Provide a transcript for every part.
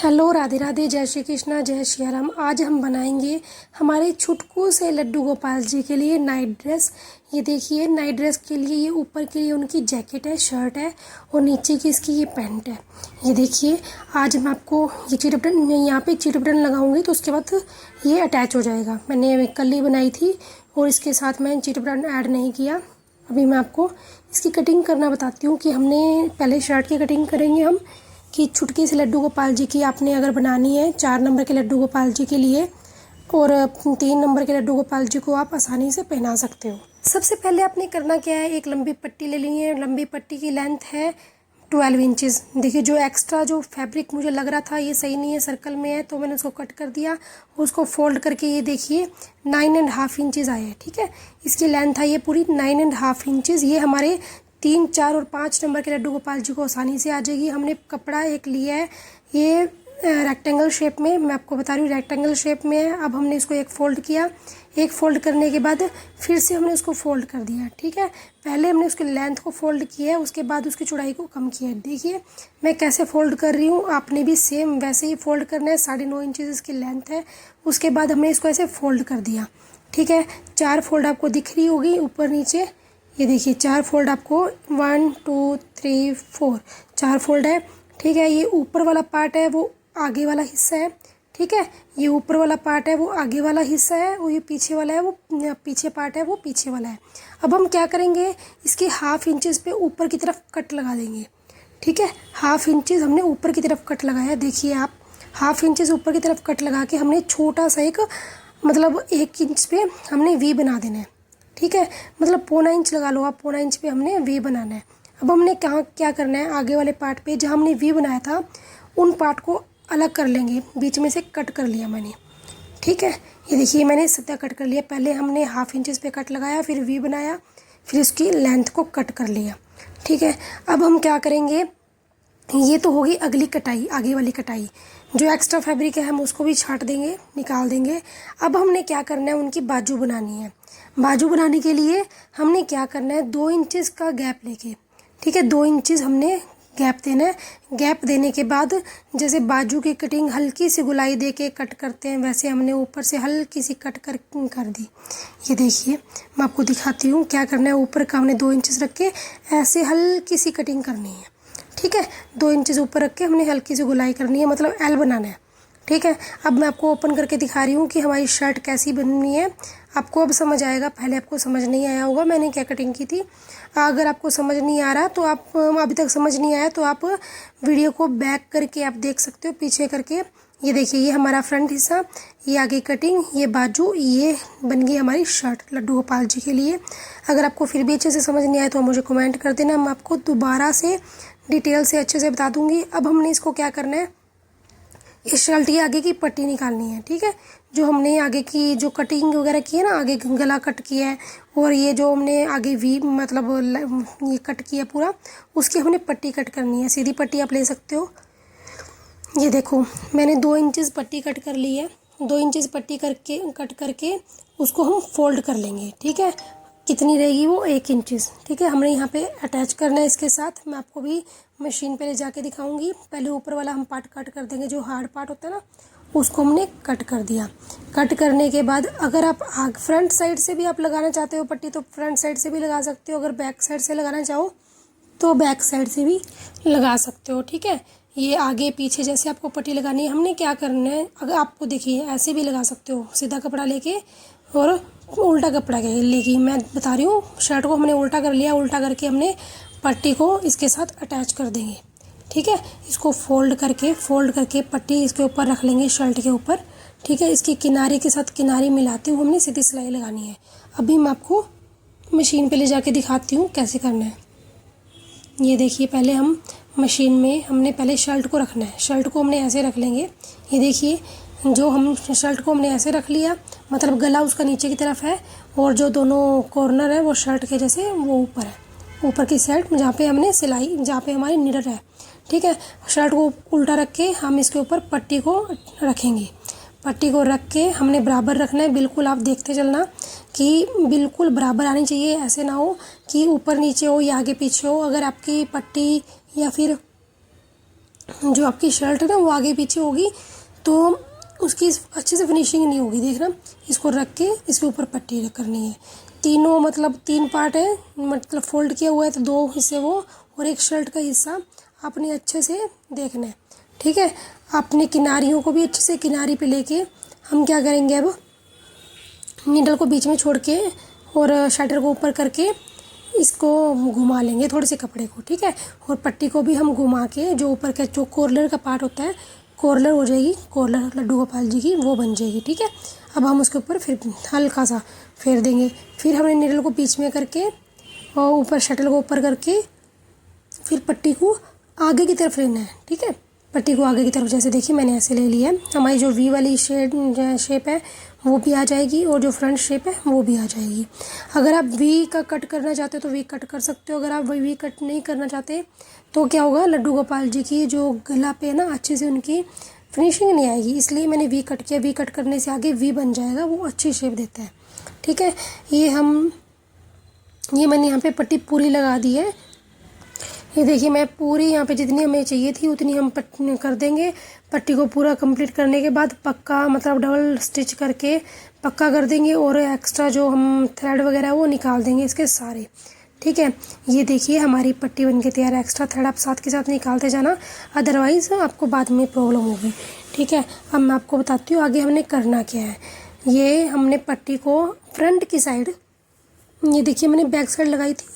Hello, Radhe Radhe, जय श्री कृष्णा, जय श्री राम। आज हम बनाएंगे हमारे छुटकू से लड्डू गोपाल जी के लिए नाइट ड्रेस। ये देखिए, नाइट ड्रेस के लिए ये ऊपर के लिए उनकी जैकेट है, शर्ट है और नीचे की इसकी ये पैंट है। ये देखिए, आज मैं आपको ये चीट बटन यहाँ पे चीट बटन लगाऊंगी तो उसके बाद ये अटैच हो जाएगा। मैंने कल ही बनाई थी और इसके साथ मैं चीट बटन ऐड नहीं किया। अभी मैं आपको इसकी कटिंग करना बताती हूँ कि हमने पहले शर्ट की कटिंग करेंगे हम कि छुटकी से लड्डू गोपाल जी की आपने अगर बनानी है 4 नंबर के लड्डू गोपाल जी के लिए और 3 नंबर के लड्डू गोपाल जी को आप आसानी से पहना सकते हो। सबसे पहले आपने करना क्या है, एक लंबी पट्टी ले ली है। लंबी पट्टी की लेंथ है 12 इंचज़। देखिए, जो एक्स्ट्रा जो फैब्रिक मुझे लग रहा था ये सही नहीं है, सर्कल में है, तो मैंने उसको कट कर दिया। उसको फोल्ड करके ये देखिए 9.5 इंचज़ आए हैं। ठीक है, इसकी लेंथ है ये पूरी 9.5 इंचज़। ये हमारे 3, 4 और 5 नंबर के लड्डू गोपाल जी को आसानी से आ जाएगी। हमने कपड़ा एक लिया है, ये रेक्टेंगल शेप में, मैं आपको बता रही हूँ रेक्टेंगल शेप में है। अब हमने इसको एक फ़ोल्ड किया, एक फ़ोल्ड करने के बाद फिर से हमने उसको फ़ोल्ड कर दिया। ठीक है, पहले हमने उसकी लेंथ को फ़ोल्ड किया है, उसके बाद उसकी चौड़ाई को कम किया है। देखिए मैं कैसे फ़ोल्ड कर रही हूँ, आपने भी सेम वैसे ही फ़ोल्ड करना है। 9.5 इंचज़ इसकी लेंथ है। उसके बाद हमने इसको ऐसे फ़ोल्ड कर दिया। ठीक है, 4 फोल्ड आपको दिख रही होगी ऊपर नीचे। ये देखिए 4 फोल्ड आपको 1 2 3 4 4 फोल्ड है। ठीक है, ये ऊपर वाला पार्ट है वो आगे वाला हिस्सा है। ठीक है, ये ऊपर वाला पार्ट है वो आगे वाला हिस्सा है और ये पीछे वाला है वो पीछे पार्ट है वो पीछे वाला है। अब हम क्या करेंगे, इसके 1/2 इंचज़ पे ऊपर की तरफ कट लगा देंगे। ठीक है, 1/2 इंचज़ हमने ऊपर की तरफ कट लगाया। देखिए आप 1/2 इंचज़ ऊपर की तरफ कट लगा के हमने छोटा सा एक मतलब 1 इंच पे हमने वी बना देना है। ठीक है, मतलब 1/4 इंच लगा लो आप, 1/4 इंच पे हमने वी बनाना है। अब हमने क्या करना है, आगे वाले पार्ट पे जहाँ हमने वी बनाया था उन पार्ट को अलग कर लेंगे, बीच में से कट कर लिया मैंने। ठीक है, ये देखिए मैंने सीधा कट कर लिया। पहले हमने 1/2 इंचज़ पे कट लगाया, फिर वी बनाया, फिर उसकी लेंथ को कट कर लिया। ठीक है, अब हम क्या करेंगे, ये तो होगी अगली कटाई, आगे वाली कटाई। जो एक्स्ट्रा फैब्रिक है हम उसको भी छांट देंगे, निकाल देंगे। अब हमने क्या करना है, उनकी बाजू बनानी है। बाजू बनाने के लिए हमने क्या करना है, 2 इंचज़ का गैप लेके, ठीक है, 2 इंचज़ हमने गैप देना है। गैप देने के बाद जैसे बाजू की कटिंग हल्की सी गुलाई दे के कट करते हैं, वैसे हमने ऊपर से हल्की सी कट कर दी। ये देखिए मैं आपको दिखाती हूँ क्या करना है। ऊपर का हमने 2 इंचज़ रख के ऐसे हल्की सी कटिंग करनी है। ठीक है, 2 इंचज़ ऊपर रख के हमने हल्की सी गुलाई करनी है, मतलब एल बनाना है। ठीक है, अब मैं आपको ओपन करके दिखा रही हूँ कि हमारी शर्ट कैसी बननी है। आपको अब समझ आएगा, पहले आपको समझ नहीं आया होगा मैंने क्या कटिंग की थी। अगर आपको समझ नहीं आ रहा तो आप अभी तक समझ नहीं आया तो आप वीडियो को बैक करके आप देख सकते हो, पीछे करके। ये देखिए, ये हमारा फ्रंट हिस्सा, ये आगे कटिंग, ये बाजू, ये बन गई हमारी शर्ट लड्डू गोपाल जी के लिए। अगर आपको फिर भी अच्छे से समझ नहीं आया तो मुझे कमेंट कर देना, मैं आपको दोबारा से डिटेल से अच्छे से बता दूंगी। अब हमने इसको क्या करना है, इस शर्ट की आगे की पट्टी निकालनी है। ठीक है, जो हमने आगे की जो कटिंग वगैरह की है ना, आगे गला कट किया है और ये जो हमने आगे वी मतलब ये कट किया पूरा, उसकी हमने पट्टी कट करनी है। सीधी पट्टी आप ले सकते हो। ये देखो मैंने 2 इंचज़ पट्टी कट कर ली है। 2 इंचज़ पट्टी करके कट करके उसको हम फोल्ड कर लेंगे। ठीक है, कितनी रहेगी वो 1 इंचज़। ठीक है, हमने यहाँ पे अटैच करना है इसके साथ। मैं आपको भी मशीन पे ले जाके दिखाऊंगी। पहले ऊपर वाला हम पार्ट कट कर देंगे, जो हार्ड पार्ट होता है ना उसको हमने कट कर दिया। कट करने के बाद अगर आप फ्रंट साइड से भी आप लगाना चाहते हो पट्टी तो फ्रंट साइड से भी लगा सकते हो, अगर बैक साइड से लगाना चाहो तो बैक साइड से भी लगा सकते हो। ठीक है, ये आगे पीछे जैसे आपको पट्टी लगानी है। हमने क्या करना है, अगर आपको देखिए ऐसे भी लगा सकते हो, सीधा कपड़ा लेके और उल्टा कपड़ा लेके, मैं बता रही हूँ शर्ट को हमने उल्टा कर लिया, उल्टा करके हमने पट्टी को इसके साथ अटैच कर देंगे। ठीक है, इसको फोल्ड करके पट्टी इसके ऊपर रख लेंगे, शर्ट के ऊपर। ठीक है, इसकी किनारे के साथ किनारे मिलाते हुए हमने सीधी सिलाई लगानी है। अभी मैं आपको मशीन पे ले जाके दिखाती हूँ कैसे करना है। ये देखिए, पहले हम मशीन में हमने पहले शर्ट को रखना है। शर्ट को हमने ऐसे रख लेंगे। ये देखिए, जो हम शर्ट को हमने ऐसे रख लिया, मतलब गला उसका नीचे की तरफ है और जो दोनों कॉर्नर है वो शर्ट के जैसे वो ऊपर है, ऊपर की साइड जहाँ पे हमने सिलाई, जहाँ पे हमारी निडर है। ठीक है, शर्ट को उल्टा रख के हम इसके ऊपर पट्टी को रखेंगे। पट्टी को रख के हमने बराबर रखना है, बिल्कुल आप देखते चलना कि बिल्कुल बराबर आनी चाहिए। ऐसे ना हो कि ऊपर नीचे हो या आगे पीछे हो। अगर आपकी पट्टी या फिर जो आपकी शर्ट है ना वो आगे पीछे होगी तो उसकी अच्छे से फिनिशिंग नहीं होगी। देखना, इसको रख के इसके ऊपर पट्टी करनी है। तीनों मतलब 3 पार्ट है, मतलब फोल्ड किया हुआ है तो 2 हिस्से वो और एक शर्ट का हिस्सा आपने अच्छे से देखना है। ठीक है, अपने किनारियों को भी अच्छे से किनारी पे लेके हम क्या करेंगे, अब नीडल को बीच में छोड़ के और शटर को ऊपर करके इसको घुमा लेंगे थोड़े से कपड़े को। ठीक है, और पट्टी को भी हम घुमा के जो ऊपर का जो कॉर्नर का पार्ट होता है, कॉर्नर हो जाएगी, कॉर्नर लड्डू गोपाल जी की वो बन जाएगी। ठीक है, अब हम उसके ऊपर फिर हल्का सा फेर देंगे। फिर हमने नीडल को बीच में करके और ऊपर शटल को ऊपर करके फिर पट्टी को आगे की तरफ लेना है। ठीक है, पट्टी को आगे की तरफ, जैसे देखिए मैंने ऐसे ले लिया है। हमारी जो वी वाली शेप है वो भी आ जाएगी और जो फ्रंट शेप है वो भी आ जाएगी। अगर आप वी का कट करना चाहते हो तो वी कट कर सकते हो। अगर आप वी कट नहीं करना चाहते तो क्या होगा, लड्डू गोपाल जी की जो गला पे है ना अच्छे से उनकी फिनिशिंग नहीं आएगी, इसलिए मैंने वी कट किया। वी कट करने से आगे वी बन जाएगा, वो अच्छी शेप देता है। ठीक है, ये मैंने यहाँ पे पट्टी पूरी लगा दी है। ये देखिए मैं पूरी यहाँ पे जितनी हमें चाहिए थी उतनी हम कर देंगे। पट्टी को पूरा कंप्लीट करने के बाद पक्का मतलब डबल स्टिच करके पक्का कर देंगे और एक्स्ट्रा जो हम थ्रेड वगैरह वो निकाल देंगे इसके सारे। ठीक है, ये देखिए हमारी पट्टी बनके तैयार है। एक्स्ट्रा थ्रेड आप साथ के साथ निकालते जाना, अदरवाइज़ आपको बाद में प्रॉब्लम होगी। ठीक है, अब मैं आपको बताती हूँ आगे हमने करना क्या है। ये हमने पट्टी को फ्रंट की साइड, ये देखिए मैंने बैक साइड लगाई थी।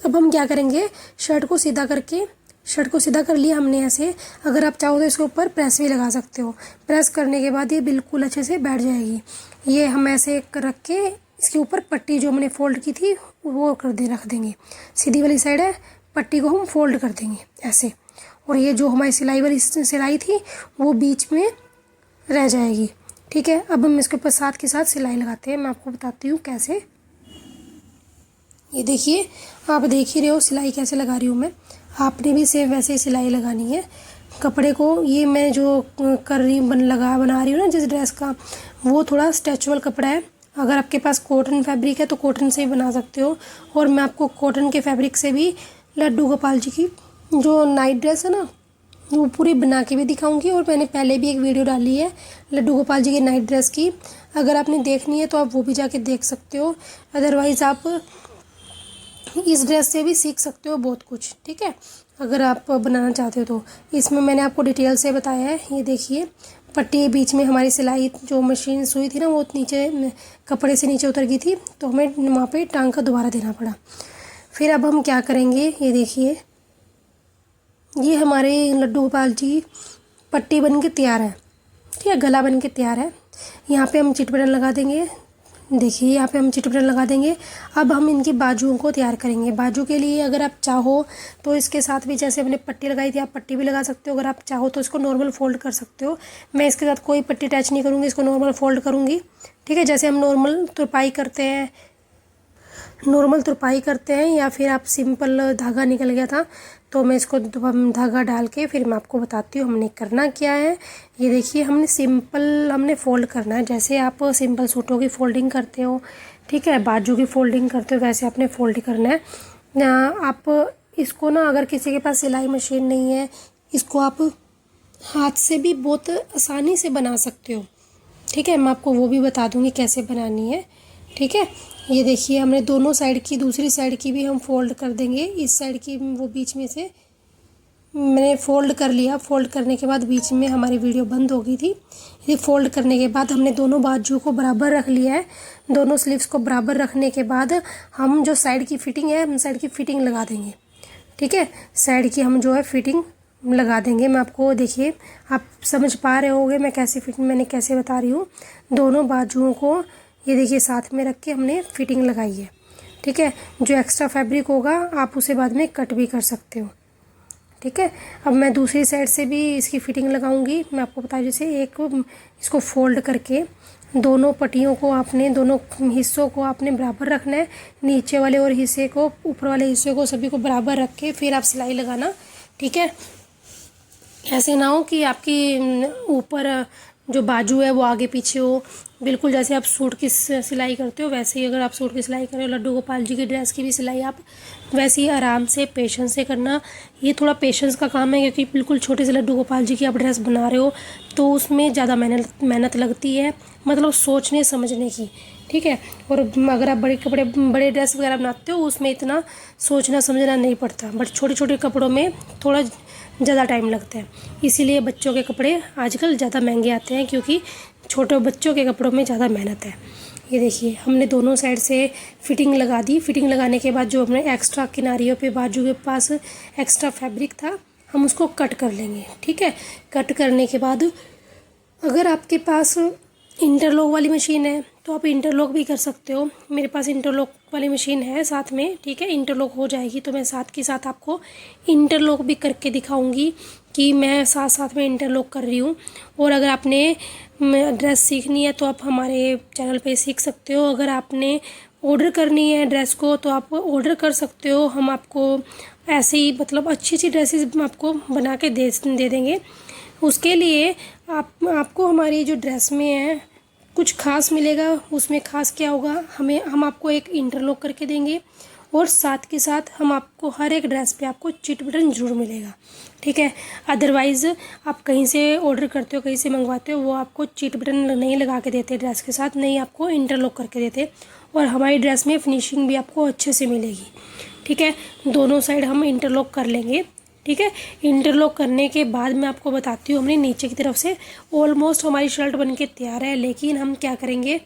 अब हम क्या करेंगे, शर्ट को सीधा कर लिया हमने ऐसे। अगर आप चाहो तो इसके ऊपर प्रेस भी लगा सकते हो। प्रेस करने के बाद ये बिल्कुल अच्छे से बैठ जाएगी। ये हम ऐसे रख के इसके ऊपर पट्टी जो हमने फोल्ड की थी वो रख देंगे। सीधी वाली साइड है, पट्टी को हम फोल्ड कर देंगे ऐसे, और ये जो हमारी सिलाई वाली सिलाई थी वो बीच में रह जाएगी। ठीक है, अब हम इसके ऊपर साथ के साथ सिलाई लगाते हैं। मैं आपको बताती हूँ कैसे। ये देखिए, आप देख ही रहे हो सिलाई कैसे लगा रही हूँ मैं। आपने भी सेम वैसे ही सिलाई लगानी है कपड़े को। ये मैं जो कर रही हूँ बना रही हूँ ना जिस ड्रेस का, वो थोड़ा स्ट्रेचेबल कपड़ा है। अगर आपके पास कॉटन फैब्रिक है तो कॉटन से ही बना सकते हो। और मैं आपको कॉटन के फैब्रिक से भी लड्डू गोपाल जी की जो नाइट ड्रेस है ना वो पूरी बना के भी दिखाऊंगी। और मैंने पहले भी एक वीडियो डाली है लड्डू गोपाल जी की नाइट ड्रेस की, अगर आपने देखनी है तो आप वो भी जाके देख सकते हो। अदरवाइज़ आप इस ड्रेस से भी सीख सकते हो बहुत कुछ। ठीक है, अगर आप बनाना चाहते हो तो इसमें मैंने आपको डिटेल से बताया है। ये देखिए पट्टी बीच में हमारी सिलाई जो मशीन सुई थी ना वो नीचे कपड़े से नीचे उतर गई थी, तो हमें वहाँ पे टांग का दोबारा देना पड़ा। फिर अब हम क्या करेंगे, ये देखिए ये हमारे लड्डू गोपाल जी पट्टी बन के तैयार है। ठीक है, गला बन के तैयार है। यहाँ पे हम चिट बटन लगा देंगे। देखिए यहाँ पे हम चिट बटन लगा देंगे। अब हम इनकी बाजुओं को तैयार करेंगे। बाजू के लिए अगर आप चाहो तो इसके साथ भी जैसे हमने पट्टी लगाई थी आप पट्टी भी लगा सकते हो। अगर आप चाहो तो इसको नॉर्मल फोल्ड कर सकते हो। मैं इसके साथ कोई पट्टी अटैच नहीं करूँगी, इसको नॉर्मल फोल्ड करूँगी। ठीक है, जैसे हम नॉर्मल तुरपाई करते हैं या फिर आप सिंपल धागा निकल गया था तो मैं इसको धागा डाल के फिर मैं आपको बताती हूँ हमने करना क्या है। ये देखिए हमने फ़ोल्ड करना है, जैसे आप सिंपल सूटों की फ़ोल्डिंग करते हो। ठीक है, बाजू की फ़ोल्डिंग करते हो वैसे आपने फ़ोल्ड करना है। आप इसको ना अगर किसी के पास सिलाई मशीन नहीं है, इसको आप हाथ से भी बहुत आसानी से बना सकते हो। ठीक है, मैं आपको वो भी बता दूँगी कैसे बनानी है। ठीक है, ये देखिए हमने दोनों साइड की, दूसरी साइड की भी हम फोल्ड कर देंगे। इस साइड की वो बीच में से मैंने फ़ोल्ड कर लिया। फ़ोल्ड करने के बाद बीच में हमारी वीडियो बंद हो गई थी। ये फ़ोल्ड करने के बाद हमने दोनों बाजू को बराबर रख लिया है। दोनों स्लीव्स को बराबर रखने के बाद हम जो साइड की फ़िटिंग है हम साइड की फ़िटिंग लगा देंगे। ठीक है, साइड की हम जो है फ़िटिंग लगा देंगे। मैं आपको देखिए आप समझ पा रहे होंगे मैं कैसे बता रही हूँ। दोनों बाजुओं को ये देखिए साथ में रख के हमने फ़िटिंग लगाई है। ठीक है, जो एक्स्ट्रा फैब्रिक होगा आप उसे बाद में कट भी कर सकते हो। ठीक है, अब मैं दूसरी साइड से भी इसकी फ़िटिंग लगाऊंगी। मैं आपको बता जैसे एक इसको फोल्ड करके दोनों पट्टियों को आपने दोनों हिस्सों को आपने बराबर रखना है। नीचे वाले और हिस्से को ऊपर वाले हिस्से को सभी को बराबर रख के फिर आप सिलाई लगाना। ठीक है, ऐसे ना हो कि आपकी ऊपर जो बाजू है वो आगे पीछे हो, बिल्कुल जैसे आप सूट की सिलाई करते हो वैसे ही अगर आप सूट की सिलाई करें, लड्डू गोपाल जी की ड्रेस की भी सिलाई आप वैसे ही आराम से पेशेंस से करना। ये थोड़ा पेशेंस का काम है क्योंकि बिल्कुल छोटे से लड्डू गोपाल जी की आप ड्रेस बना रहे हो तो उसमें ज़्यादा मेहनत लगती है, मतलब सोचने समझने की, ठीक है। और अगर आप बड़े ड्रेस वगैरह बनाते हो उसमें इतना सोचना समझना नहीं पड़ता, बट छोटे छोटे कपड़ों में थोड़ा ज़्यादा टाइम लगता है। इसीलिए बच्चों के कपड़े आजकल ज़्यादा महंगे आते हैं क्योंकि छोटे बच्चों के कपड़ों में ज़्यादा मेहनत है। ये देखिए हमने दोनों साइड से फिटिंग लगा दी। फिटिंग लगाने के बाद जो हमने एक्स्ट्रा किनारियों पे बाजू के पास एक्स्ट्रा फैब्रिक था हम उसको कट कर लेंगे, ठीक है। कट करने के बाद अगर आपके पास इंटरलॉक वाली मशीन है तो आप इंटरलॉक भी कर सकते हो। मेरे पास इंटरलॉक वाली मशीन है साथ में, ठीक है। इंटरलॉक हो जाएगी तो मैं साथ के साथ आपको इंटरलॉक भी करके दिखाऊंगी कि मैं साथ साथ में इंटरलॉक कर रही हूँ। और अगर आपने ड्रेस सीखनी है तो आप हमारे चैनल पे सीख सकते हो। अगर आपने ऑर्डर करनी है ड्रेस को तो आप ऑर्डर कर सकते हो। हम आपको ऐसे ही मतलब अच्छी अच्छी ड्रेसेस आपको बना के दे देंगे। उसके लिए आपको हमारी जो ड्रेस में है कुछ खास मिलेगा। उसमें खास क्या होगा, हम आपको एक इंटरलॉक करके देंगे और साथ के साथ हम आपको हर एक ड्रेस पे आपको चिट बटन ज़रूर मिलेगा, ठीक है। अदरवाइज़ आप कहीं से ऑर्डर करते हो कहीं से मंगवाते हो वो आपको चिट बटन नहीं लगा के देते ड्रेस के साथ, नहीं आपको इंटरलॉक करके देते। और हमारी ड्रेस में फिनिशिंग भी आपको अच्छे से मिलेगी, ठीक है। दोनों साइड हम इंटरलॉक कर लेंगे, ठीक है। इंटरलॉक करने के बाद मैं आपको बताती हूँ हमने नीचे की तरफ से ऑलमोस्ट हमारी शर्ट बनके तैयार है। लेकिन हम क्या करेंगे,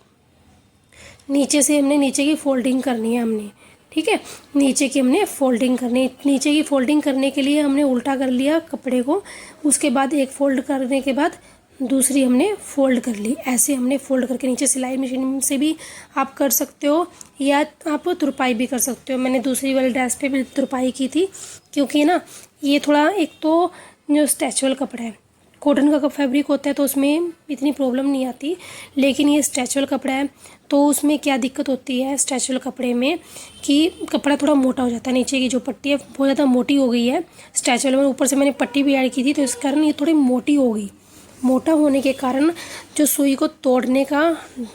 नीचे से हमने नीचे की फोल्डिंग करनी है हमने, ठीक है। नीचे की हमने फोल्डिंग करनी, नीचे की फोल्डिंग करने के लिए हमने उल्टा कर लिया कपड़े को, उसके बाद एक फोल्ड करने के बाद दूसरी हमने फ़ोल्ड कर ली। ऐसे हमने फ़ोल्ड करके नीचे सिलाई मशीन से भी आप कर सकते हो या आप तुरपाई भी कर सकते हो। मैंने दूसरी वाली ड्रेस पे भी तुरपाई की थी क्योंकि ना ये थोड़ा एक तो जो स्ट्रेचबल कपड़ा है, कॉटन का फैब्रिक होता है तो उसमें इतनी प्रॉब्लम नहीं आती, लेकिन ये स्ट्रेचबल कपड़ा है तो उसमें क्या दिक्कत होती है स्ट्रेचबल कपड़े में कि कपड़ा थोड़ा मोटा हो जाता है। नीचे की जो पट्टी है बहुत ज़्यादा मोटी हो गई है स्ट्रेचबल में, ऊपर से मैंने पट्टी भी ऐड की थी तो इस कारण ये थोड़ी मोटी हो गई। मोटा होने के कारण जो सुई को तोड़ने का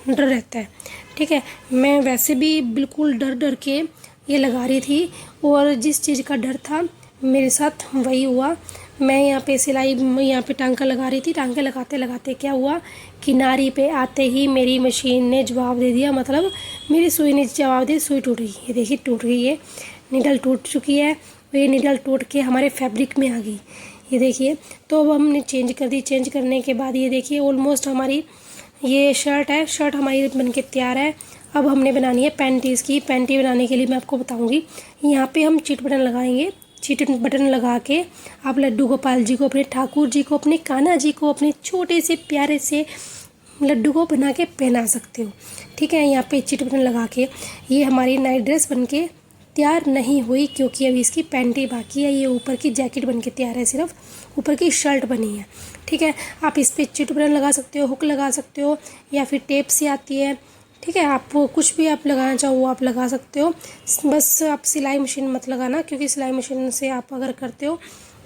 डर रहता है, ठीक है। मैं वैसे भी बिल्कुल डर डर के ये लगा रही थी और जिस चीज़ का डर था मेरे साथ वही हुआ। मैं यहाँ पे सिलाई यहाँ पे टांका लगा रही थी, टांके लगाते लगाते क्या हुआ, किनारी पे आते ही मेरी मशीन ने जवाब दे दिया, मतलब मेरी सुई ने जवाब दिया, सुई टूट गई। ये देखिए टूट गई है, निडल टूट चुकी है और ये निडल टूट के हमारे फैब्रिक में आ गई। ये देखिए तो अब हमने चेंज कर दी। चेंज करने के बाद ये देखिए ऑलमोस्ट हमारी ये शर्ट है, शर्ट हमारी बनके तैयार है। अब हमने बनानी है पैंटी। इसकी पैंटी बनाने के लिए मैं आपको बताऊंगी। यहाँ पे हम चिट बटन लगाएंगे। चिट बटन लगा के आप लड्डू गोपाल जी को, अपने ठाकुर जी को, अपने कान्हा जी को, अपने छोटे से प्यारे से लड्डू को बना के पहना सकते हो, ठीक है। यहाँ पे चिट बटन लगा के ये हमारी नाइट ड्रेस बनके तैयार नहीं हुई क्योंकि अभी इसकी पैंटी बाकी है। ये ऊपर की जैकेट बनके तैयार है, सिर्फ ऊपर की शर्ट बनी है, ठीक है। आप इस पर चिट बटन लगा सकते हो, हुक लगा सकते हो या फिर टेप से आती है, ठीक है। आप कुछ भी आप लगाना चाहो वो आप लगा सकते हो। बस आप सिलाई मशीन मत लगाना क्योंकि सिलाई मशीन से आप अगर करते हो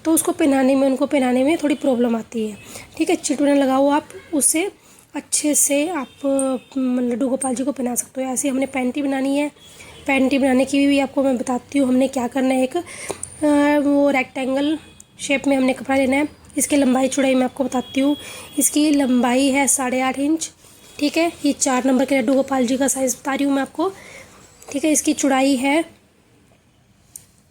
तो उसको पहनाने में, उनको पहनाने में थोड़ी प्रॉब्लम आती है, ठीक है। चिट बटन लगाओ आप, उससे अच्छे से आप लड्डू गोपाल जी को पहना सकते हो। ऐसे हमने पैंटी बनानी है। पैंटी बनाने की भी आपको मैं बताती हूँ हमने क्या करना है। एक वो रेक्टेंगल शेप में हमने कपड़ा लेना है। इसकी लंबाई चौड़ाई मैं आपको बताती हूँ। इसकी लंबाई है 8.5 इंच, ठीक है। ये 4 नंबर के लड्डू गोपाल जी का साइज़ बता रही हूँ मैं आपको, ठीक है। इसकी चौड़ाई है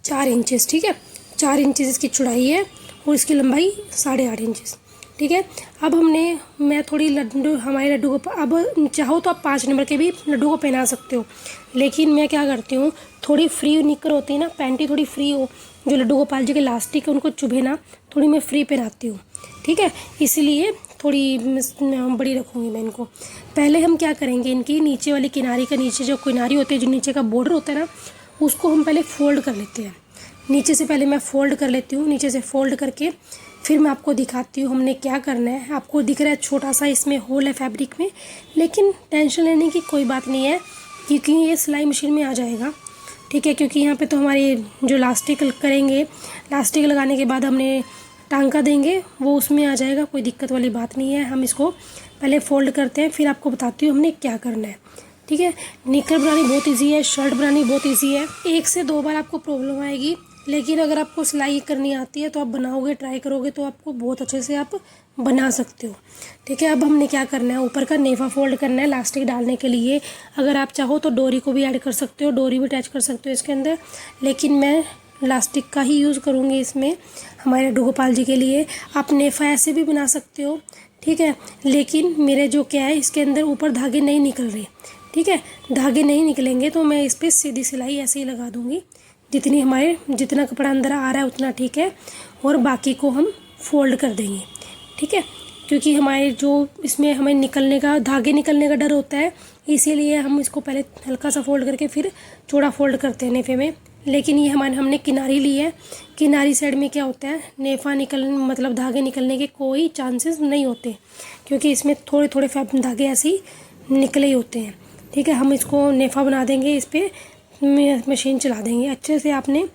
4 इंचेस, ठीक है। 4 इंचेस इसकी चौड़ाई है और इसकी लंबाई 8.5 इंचेस, ठीक है। अब मैं थोड़ी हमारे लड्डू को, अब चाहो तो आप 5 नंबर के भी लड्डू को पहना सकते हो, लेकिन मैं क्या करती हूँ थोड़ी फ्री निकर होती है ना, पैंटी थोड़ी फ्री हो, जो लड्डू गोपाल जी के लास्टिक है उनको चुभे ना, थोड़ी मैं फ्री पहनाती हूँ, ठीक है। इसलिए थोड़ी बड़ी रखूँगी मैं इनको। पहले हम क्या करेंगे, इनकी नीचे वाली किनारी का, नीचे जो किनारी होती है, जो नीचे का बॉर्डर होता है ना, उसको हम पहले फ़ोल्ड कर लेते हैं। नीचे से पहले मैं फ़ोल्ड कर लेती हूँ। नीचे से फ़ोल्ड करके फिर मैं आपको दिखाती हूँ हमने क्या करना है। आपको दिख रहा है छोटा सा इसमें होल है फैब्रिक में, लेकिन टेंशन लेने की कोई बात नहीं है क्योंकि ये सिलाई मशीन में आ जाएगा, ठीक है। क्योंकि यहाँ पे तो हमारी जो लास्टिक करेंगे, लास्टिक लगाने के बाद हमने टांका देंगे वो उसमें आ जाएगा, कोई दिक्कत वाली बात नहीं है। हम इसको पहले फ़ोल्ड करते हैं, फिर आपको बताती हूँ हमने क्या करना है, ठीक है। निकर बनानी बहुत इजी है, शर्ट बनानी बहुत इजी है। 1 से 2 बार आपको प्रॉब्लम आएगी, लेकिन अगर आपको सिलाई करनी आती है तो आप बनाओगे, ट्राई करोगे तो आपको बहुत अच्छे से आप बना सकते हो, ठीक है। अब हमने क्या करना है, ऊपर का नेफा फोल्ड करना है इलास्टिक डालने के लिए। अगर आप चाहो तो डोरी को भी ऐड कर सकते हो, डोरी भी अटैच कर सकते हो इसके अंदर, लेकिन मैं इलास्टिक का ही यूज़ करूँगी इसमें हमारे लड्डू गोपाल जी के लिए। आप नेफा ऐसे भी बना सकते हो, ठीक है, लेकिन मेरे जो क्या है इसके अंदर ऊपर धागे नहीं निकल रहे, ठीक है। धागे नहीं निकलेंगे तो मैं इस पर सीधी सिलाई ऐसे ही लगा दूँगी, जितना कपड़ा अंदर आ रहा है उतना ठीक है, और बाकी को हम फोल्ड कर देंगे, ठीक है। क्योंकि हमारे जो इसमें हमें धागे निकलने का डर होता है, इसीलिए हम इसको पहले हल्का सा फोल्ड करके फिर चौड़ा फोल्ड करते हैं नेफे में। लेकिन ये हमने किनारी ली है, किनारी साइड में क्या होता है, नेफा मतलब धागे निकलने के कोई चांसेस नहीं होते, क्योंकि इसमें थोड़े थोड़े धागे ऐसे ही निकले ही होते हैं, ठीक है। हम इसको नेफा बना देंगे, इस पर मशीन चला देंगे। अच्छे से आपने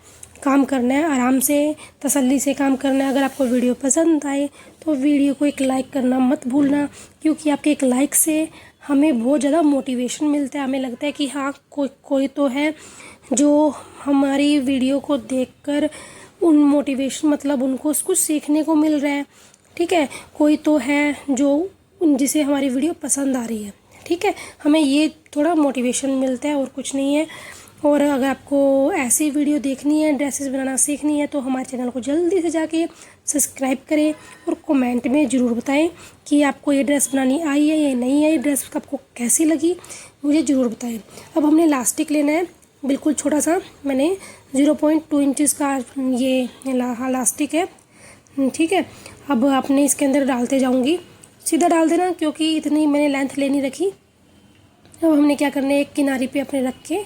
काम करना है, आराम से तसल्ली से काम करना है। अगर आपको वीडियो पसंद आए तो वीडियो को एक लाइक करना मत भूलना, क्योंकि आपके एक लाइक से हमें बहुत ज़्यादा मोटिवेशन मिलता है। हमें लगता है कि हाँ कोई तो है जो हमारी वीडियो को देखकर उन मोटिवेशन मतलब उनको कुछ सीखने को मिल रहा है, ठीक है। कोई तो है जो जिसे हमारी वीडियो पसंद आ रही है, ठीक है। हमें ये थोड़ा मोटिवेशन मिलता है और कुछ नहीं है। और अगर आपको ऐसी वीडियो देखनी है, ड्रेसेस बनाना सीखनी है, तो हमारे चैनल को जल्दी से जाके सब्सक्राइब करें और कमेंट में ज़रूर बताएं कि आपको ये ड्रेस बनानी आई है या नहीं आई, ड्रेस आपको कैसी लगी, मुझे ज़रूर बताएं। अब हमने इलास्टिक लेना है, बिल्कुल छोटा सा, मैंने 0.2 इंचज़ का ये इलास्टिक है, ठीक है। अब आपने इसके अंदर डालते जाऊँगी, सीधा डाल देना क्योंकि इतनी मैंने लेंथ लेनी रखी। अब हमने क्या करना है, एक किनारे पे अपने रख के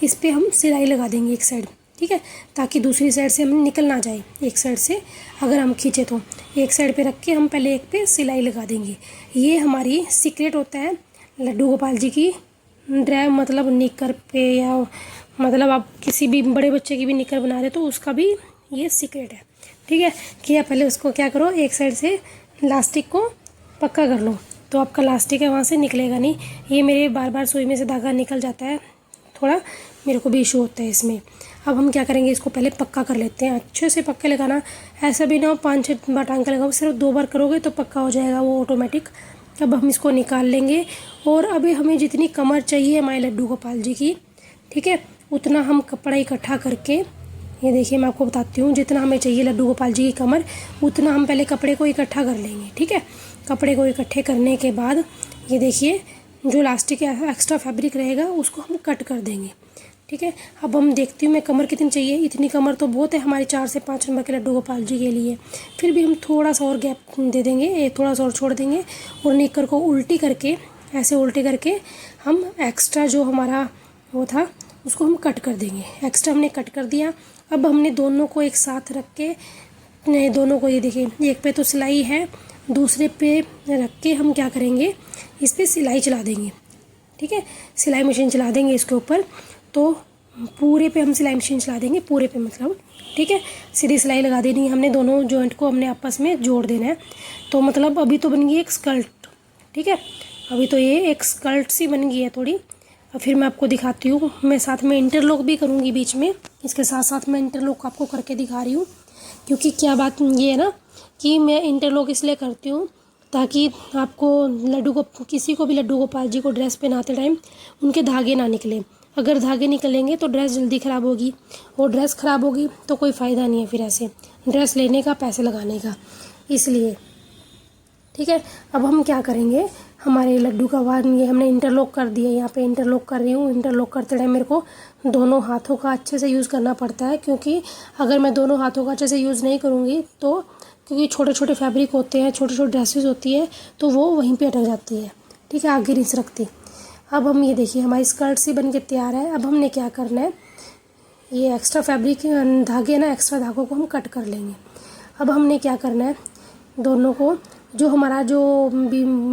इस पे हम सिलाई लगा देंगे एक साइड, ठीक है, ताकि दूसरी साइड से हम निकल ना जाए। एक साइड से अगर हम खींचे तो एक साइड पे रख के हम पहले एक पे सिलाई लगा देंगे। ये हमारी सीक्रेट होता है लड्डू गोपाल जी की मतलब निकर पे, या मतलब आप किसी भी बड़े बच्चे की भी निकर बना रहे तो उसका भी ये सीक्रेट है, ठीक है। कि आप पहले उसको क्या करो, एक साइड से इलास्टिक को पक्का कर लो, तो आपका इलास्टिक है वहाँ से निकलेगा नहीं। ये मेरे बार बार सुई में से धागा निकल जाता है, थोड़ा मेरे को भी इशू होता है इसमें। अब हम क्या करेंगे, इसको पहले पक्का कर लेते हैं। अच्छे से पक्के लगाना, ऐसा भी ना हो 5-6 बार टांका लगाओ, सिर्फ 2 बार करोगे तो पक्का हो जाएगा वो ऑटोमेटिक। अब हम इसको निकाल लेंगे, और अभी हमें जितनी कमर चाहिए हमारे लड्डू गोपाल जी की, ठीक है, उतना हम कपड़ा इकट्ठा करके, ये देखिए मैं आपको बताती हूँ, जितना हमें चाहिए लड्डू गोपाल जी की कमर, उतना हम पहले कपड़े को इकट्ठा कर लेंगे, ठीक है। कपड़े को इकट्ठे करने के बाद ये देखिए जो इलास्टिक एक्स्ट्रा फैब्रिक रहेगा उसको हम कट कर देंगे, ठीक है। अब हम देखती हूँ मैं कमर कितनी चाहिए। इतनी कमर तो बहुत है हमारे 4 से 5 नंबर के लड्डू गोपाल जी के लिए, फिर भी हम थोड़ा सा और गैप दे देंगे, थोड़ा सा और छोड़ देंगे, और निकर को उल्टी करके, ऐसे उल्टी करके हम एक्स्ट्रा जो हमारा वो था उसको हम कट कर देंगे। एक्स्ट्रा हमने कट कर दिया। अब हमने दोनों को एक साथ रख के, दोनों को ये देखिए, एक पे तो सिलाई है, दूसरे पे रख के हम क्या करेंगे, इस पर सिलाई चला देंगे, ठीक है। सिलाई मशीन चला देंगे इसके ऊपर, तो पूरे पे हम सिलाई मशीन चला देंगे, पूरे पे मतलब, ठीक है। सीधी सिलाई लगा देनी है हमने, दोनों जॉइंट को हमने आपस में जोड़ देना है। तो मतलब अभी तो बन गई एक स्कर्ट, ठीक है, अभी तो ये एक स्कर्ट सी बन गई है थोड़ी। अब फिर मैं आपको दिखाती हूँ, मैं साथ में इंटरलॉक भी करूँगी बीच में, इसके साथ साथ मैं इंटरलॉक आपको करके दिखा रही हूँ। क्योंकि क्या बात ये है ना कि मैं इंटरलॉक इसलिए करती हूँ ताकि आपको किसी को भी लड्डू गोपाल जी को ड्रेस पहनाते टाइम उनके धागे ना निकले। अगर धागे निकलेंगे तो ड्रेस जल्दी ख़राब होगी, और ड्रेस ख़राब होगी तो कोई फ़ायदा नहीं है फिर ऐसे ड्रेस लेने का, पैसे लगाने का, इसलिए, ठीक है। अब हम क्या करेंगे, हमारे लड्डू का वान ये हमने इंटरलॉक कर दिया, यहाँ पे इंटरलॉक कर रही हूँ। इंटरलॉक करते टाइम मेरे को दोनों हाथों का अच्छे से यूज़ करना पड़ता है, क्योंकि अगर मैं दोनों हाथों का अच्छे से यूज़ नहीं करूँगी तो, क्योंकि छोटे छोटे फैब्रिक होते हैं, छोटे छोटे ड्रेसेस होती है, तो वो वहीं पे अटक जाती है, ठीक है, आगे नहीं सरकती। अब हम ये देखिए हमारी स्कर्ट सी बन के तैयार है। अब हमने क्या करना है, ये एक्स्ट्रा फैब्रिक धागे ना, एक्स्ट्रा धागों को हम कट कर लेंगे। अब हमने क्या करना है, दोनों को जो हमारा जो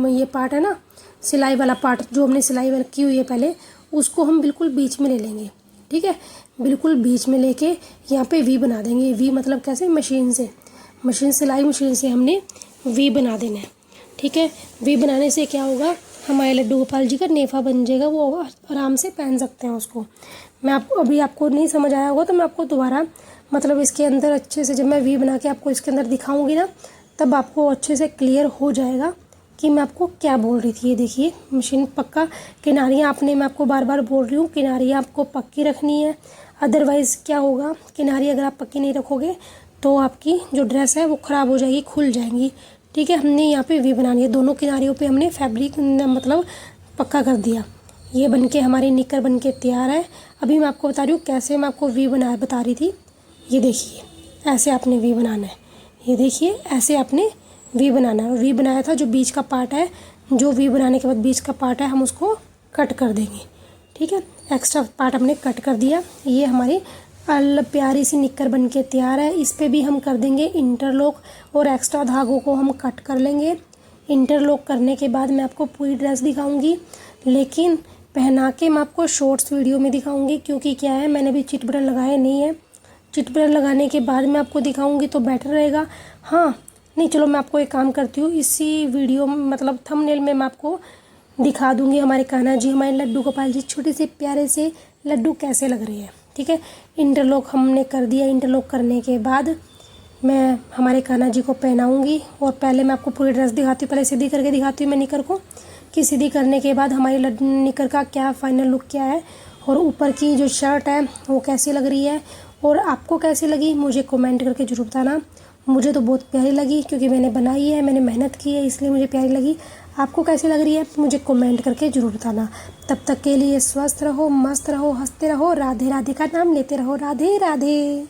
ये पार्ट है ना, सिलाई वाला पार्ट जो हमने सिलाई वाला की हुई है पहले, उसको हम बिल्कुल बीच में ले लेंगे, ठीक है। बिल्कुल बीच में लेके यहाँ पे वी बना देंगे। वी मतलब कैसे, सिलाई मशीन से हमने वी बना देना है। ठीक है, वी बनाने से क्या होगा, हमारे लड्डू गोपाल जी का नेफा बन जाएगा, वो आराम से पहन सकते हैं उसको। मैं आपको नहीं समझ आया होगा तो मैं आपको दोबारा मतलब इसके अंदर अच्छे से जब मैं वी बना के आपको इसके अंदर दिखाऊंगी ना, तब आपको अच्छे से क्लियर हो जाएगा कि मैं आपको क्या बोल रही थी। ये देखिए मशीन पक्का किनारियाँ मैं आपको बार बार बोल रही हूँ, किनारियाँ आपको पक्की रखनी है। अदरवाइज़ क्या होगा, किनारी अगर आप पक्की नहीं रखोगे तो आपकी जो ड्रेस है वो ख़राब हो जाएगी, खुल जाएंगी। ठीक है, हमने यहाँ पे वी बनानी है, दोनों किनारियों पे हमने फैब्रिक मतलब पक्का कर दिया। ये बनके हमारी निकर बनके तैयार है। अभी मैं आपको बता रही हूँ कैसे मैं आपको वी बता रही थी। ये देखिए ऐसे आपने वी बनाना है, ये देखिए ऐसे आपने वी बनाना है। वी बनाया था, जो बीच का पार्ट है, जो वी बनाने के बाद बीच का पार्ट है हम उसको कट कर देंगे। ठीक है, एक्स्ट्रा पार्ट हमने कट कर दिया। ये हमारी प्यारी सी निक्कर बन के तैयार है। इस पे भी हम कर देंगे इंटरलॉक और एक्स्ट्रा धागों को हम कट कर लेंगे। इंटरलॉक करने के बाद मैं आपको पूरी ड्रेस दिखाऊंगी, लेकिन पहना के मैं आपको शॉर्ट्स वीडियो में दिखाऊंगी, क्योंकि क्या है मैंने भी चिट बटन लगाए नहीं है। चिट बटन लगाने के बाद मैं आपको दिखाऊंगी तो बेटर रहेगा। हाँ नहीं, चलो मैं आपको एक काम करती हूँ, इसी वीडियो में मतलब थंबनेल में मैं आपको दिखा दूँगी हमारे कान्हा जी, हमारे लड्डू गोपाल जी छोटे से प्यारे से लड्डू कैसे लग रहे हैं। ठीक है, इंटरलॉक हमने कर दिया। इंटरलॉक करने के बाद मैं हमारे कान्हा जी को पहनाऊँगी, और पहले मैं आपको पूरी ड्रेस दिखाती हूँ। पहले सीधी करके दिखाती हूँ मैं निकर को, कि सीधी करने के बाद हमारी निकर का क्या फाइनल लुक क्या है, और ऊपर की जो शर्ट है वो कैसी लग रही है, और आपको कैसी लगी मुझे कमेंट करके ज़रूर बताना। मुझे तो बहुत प्यारी लगी, क्योंकि मैंने बनाई है, मैंने मेहनत की है, इसलिए मुझे प्यारी लगी। आपको कैसी लग रही है मुझे कमेंट करके ज़रूर बताना। तब तक के लिए स्वस्थ रहो, मस्त रहो, हंसते रहो, राधे राधे का नाम लेते रहो। राधे राधे।